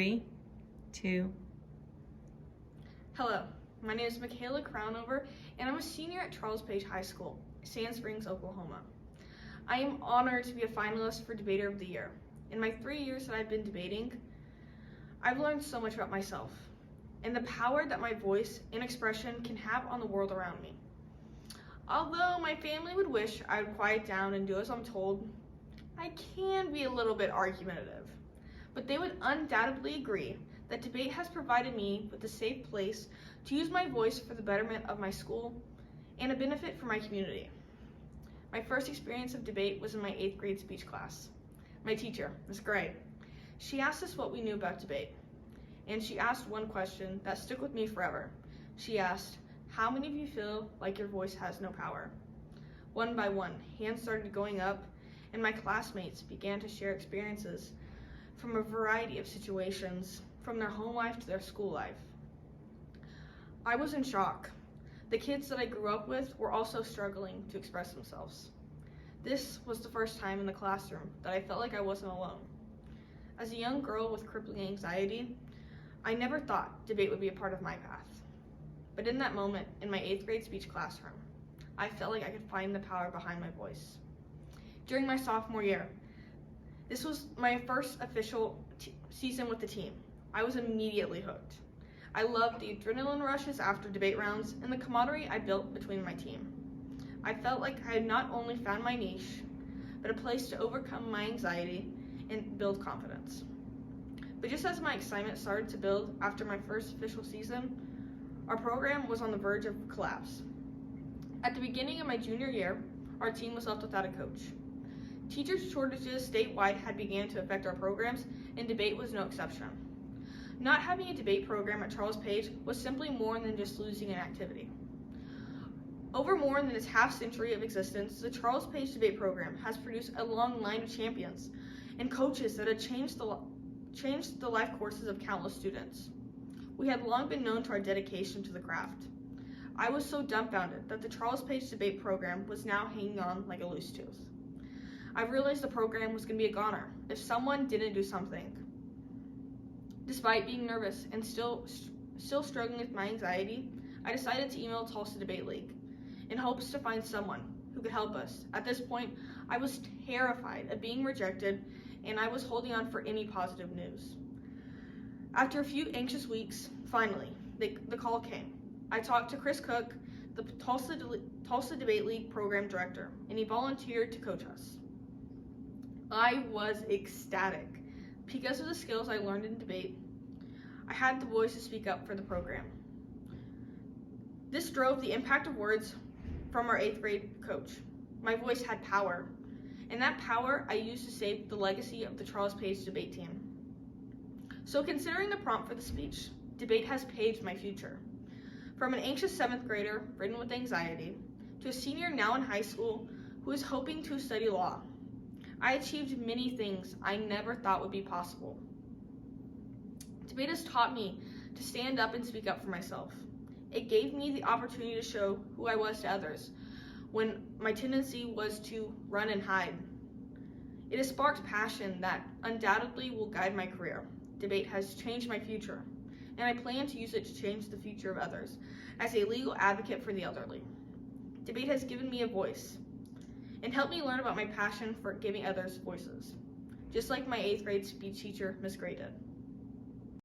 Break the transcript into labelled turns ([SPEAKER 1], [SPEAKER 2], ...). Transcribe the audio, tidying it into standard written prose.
[SPEAKER 1] 3, 2.
[SPEAKER 2] Hello, my name is Makayla Crownover, and I'm a senior at Charles Page High School, Sand Springs, Oklahoma. I am honored to be a finalist for Debater of the Year. In my 3 years that I've been debating, I've learned so much about myself and the power that my voice and expression can have on the world around me. Although my family would wish I would quiet down and do as I'm told, I can be a little bit argumentative. But they would undoubtedly agree that debate has provided me with a safe place to use my voice for the betterment of my school and a benefit for my community. My first experience of debate was in my 8th grade speech class. My teacher, Ms. Gray, she asked us what we knew about debate, and she asked one question that stuck with me forever. She asked, "How many of you feel like your voice has no power?" One by one, hands started going up, and my classmates began to share experiences from a variety of situations, from their home life to their school life. I was in shock. The kids that I grew up with were also struggling to express themselves. This was the first time in the classroom that I felt like I wasn't alone. As a young girl with crippling anxiety, I never thought debate would be a part of my path. But in that moment, in my 8th grade speech classroom, I felt like I could find the power behind my voice. During my sophomore year, this was my first official season with the team. I was immediately hooked. I loved the adrenaline rushes after debate rounds and the camaraderie I built between my team. I felt like I had not only found my niche, but a place to overcome my anxiety and build confidence. But just as my excitement started to build after my first official season, our program was on the verge of collapse. At the beginning of my junior year, our team was left without a coach. Teacher shortages statewide had begun to affect our programs, and debate was no exception. Not having a debate program at Charles Page was simply more than just losing an activity. Over more than its half-century of existence, the Charles Page debate program has produced a long line of champions and coaches that have changed the life courses of countless students. We had long been known to our dedication to the craft. I was so dumbfounded that the Charles Page debate program was now hanging on like a loose tooth. I realized the program was going to be a goner if someone didn't do something. Despite being nervous and still struggling with my anxiety, I decided to email Tulsa Debate League in hopes to find someone who could help us. At this point, I was terrified of being rejected, and I was holding on for any positive news. After a few anxious weeks, finally, the call came. I talked to Chris Cook, the Tulsa Debate League program director, and he volunteered to coach us. I was ecstatic. Because of the skills I learned in debate, I had the voice to speak up for the program. This drove the impact of words from our 8th grade coach. My voice had power, and that power I used to save the legacy of the Charles Page debate team. So considering the prompt for the speech, debate has paved my future. From an anxious 7th grader ridden with anxiety to a senior now in high school who is hoping to study law, I achieved many things I never thought would be possible. Debate has taught me to stand up and speak up for myself. It gave me the opportunity to show who I was to others when my tendency was to run and hide. It has sparked passion that undoubtedly will guide my career. Debate has changed my future, and I plan to use it to change the future of others as a legal advocate for the elderly. Debate has given me a voice and helped me learn about my passion for giving others voices, just like my 8th grade speech teacher, Ms. Gray did.